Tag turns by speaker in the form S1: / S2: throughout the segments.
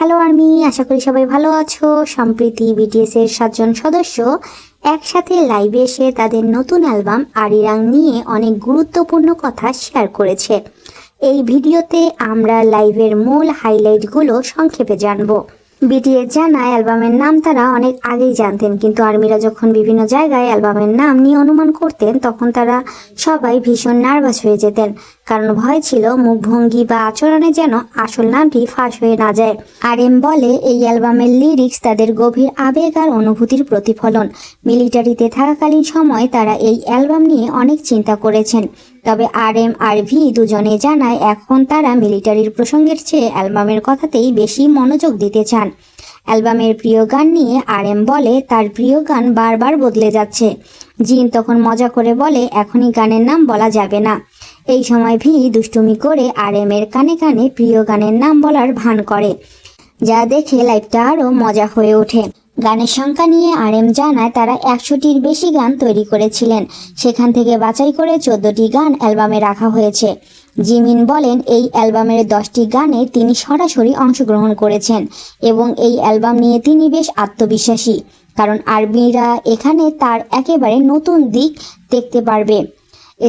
S1: Hello army, আশা করি সবাই ভালো আছো। সম্প্রতি বিটিএস এর 7 জন সদস্য একসাথে লাইভে এসে তাদের নতুন অ্যালবাম আরিরাং নিয়ে অনেক গুরুত্বপূর্ণ কথা শেয়ার করেছে। এই ভিডিওতে আমরা লাইভের মূল হাইলাইটগুলো সংক্ষেপে জানবো। বিটিএস জানায় অ্যালবামের নাম তারা অনেক আগেই জানতেন, কিন্তু আর্মিরা যখন বিভিন্ন জায়গায় অ্যালবামের নাম নিয়ে অনুমান করতেন তখন তারা সবাই ভীষণ নার্ভাস হয়ে যেতেন, কারণ ভয় ছিল মুখভঙ্গি বা আচরণে যেন আসল নামটি ফাঁস হয়ে না যায়। RM বলে এই অ্যালবামের লিরিক্স তাদের গভীর আবেগ আর অনুভূতির প্রতিফলন। মিলিটারিতে থাকাকালীন সময় তারা এই অ্যালবাম নিয়ে অনেক চিন্তা করেছেন। তবে RM আর ভি দুজনে জানায় এখন তারা মিলিটারির প্রসঙ্গের চেয়ে অ্যালবামের কথাতেই বেশি মনোযোগ দিতে চান। অ্যালবামের প্রিয় গান নিয়ে RM বলে তার প্রিয় গান বারবার বদলে যাচ্ছে। জিন তখন মজা করে বলে এখনই গানের নাম বলা যাবে না। এই সময় ভি দুষ্টুমি করে RM এর কানে কানে প্রিয় গানের নাম বলার ভান করে, যা দেখে লাইভটা আরও মজা হয়ে ওঠে। গানের সংখ্যা নিয়ে RM জানায় তারা 100টির বেশি গান তৈরি করেছিলেন, সেখান থেকে বাছাই করে 14টি গান অ্যালবামে রাখা হয়েছে। জিমিন বলেন এই অ্যালবামের 10টি গানে তিনি সরাসরি অংশগ্রহণ করেছেন এবং এই অ্যালবাম নিয়ে তিনি বেশ আত্মবিশ্বাসী, কারণ আর্মিরা এখানে তার একেবারে নতুন দিক দেখতে পারবে।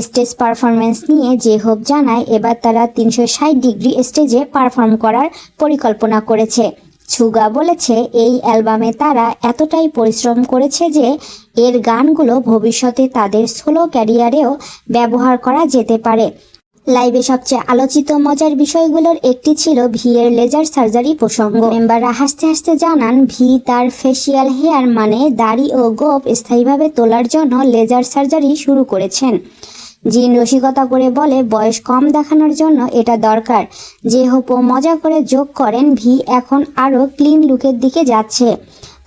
S1: স্টেজ পারফরমেন্স নিয়ে জেহোপ জানায় এবার তারা 360 ডিগ্রি স্টেজে পারফর্ম করার পরিকল্পনা করেছে। ছুগা বলেছে এই অ্যালবামে তারা এতটাই পরিশ্রম করেছে যে এর গানগুলো ভবিষ্যতে তাদের সোলো ক্যারিয়ারেও ব্যবহার করা যেতে পারে। লাইভে সবচেয়ে আলোচিত মজার বিষয়গুলোর একটি ছিল ভি এর লেজার সার্জারি প্রসঙ্গ। মেম্বাররা হাসতে হাসতে জানান ভি তার ফেসিয়াল হেয়ার মানে দাড়ি ও গোঁফ স্থায়ীভাবে তোলার জন্য লেজার সার্জারি শুরু করেছেন। জিন রসিকতা করে বলে বয়স কম দেখানোর জন্য এটা দরকার। জেহোপও মজা করে যোগ করেন ভি এখন আরও ক্লিন লুকের দিকে যাচ্ছে।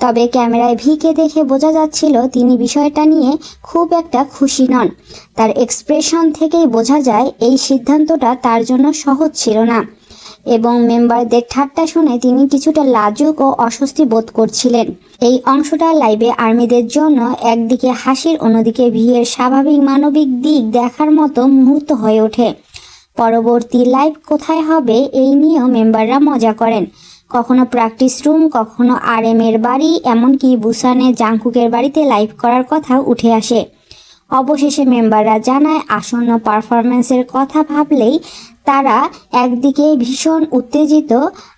S1: তবে ক্যামেরায় ভিকে দেখে বোঝা যাচ্ছিল তিনি বিষয়টা নিয়ে খুব একটা খুশি নন। তার এক্সপ্রেশন থেকেই বোঝা যায় এই সিদ্ধান্তটা তার জন্য সহজ ছিল না এবং মেম্বারদের ঠাট্টা শুনে তিনি কিছুটা লাজুক ও অস্বস্তি বোধ করছিলেন। এই অংশটা লাইভে আর্মিদের জন্য একদিকে হাসির, অন্যদিকে ভিয়ের স্বাভাবিক মানবিক দিক দেখার মতো মুহূর্ত হয়ে ওঠে। পরবর্তী লাইভ কোথায় হবে এই নিয়েও মেম্বাররা মজা করেন। কখনো প্র্যাকটিস রুম, কখনো RM এর বাড়ি, এমনকি বুসানে জাংকুকের বাড়িতে লাইভ করার কথা উঠে আসে। অবশেষে মেম্বাররা জানায় আসন্ন পারফরমেন্সের কথা ভাবলেই তারা একদিকে ভীষণ উত্তেজিত,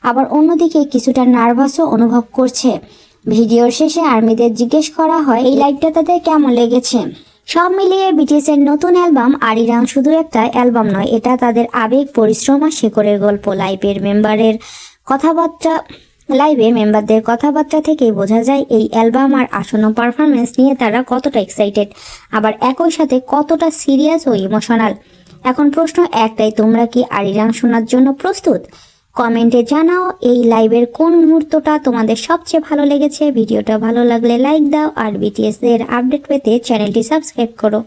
S1: আবার অন্যদিকে কিছুটা নার্ভাসও অনুভব করছে। ভিডিওর শেষে আর্মিদের জিজ্ঞেস করা হয় এই লাইভটা তাদের কেমন লেগেছে। সব মিলিয়ে বিটিএস এর নতুন অ্যালবাম আরিরাং শুধু একটা অ্যালবাম নয়, এটা তাদের আবেগ, পরিশ্রম আর শেকড়ের গল্প। লাইভে মেম্বারদের কথাবার্তা থেকেই বোঝা যায় এই অ্যালবাম আর আসন্ন পারফরমেন্স নিয়ে তারা কতটা এক্সাইটেড, আবার একই সাথে কতটা সিরিয়াস ও ইমোশনাল। এখন প্রশ্ন একটাই, তোমরা কি আরিরাং শোনার জন্য প্রস্তুত? কমেন্টে জানাও এই লাইভের কোন মুহূর্তটা তোমাদের সবচেয়ে ভালো লেগেছে। ভিডিওটা ভালো লাগলে লাইক দাও আর বিটিএস এর আপডেট পেতে চ্যানেলটি সাবস্ক্রাইব করো।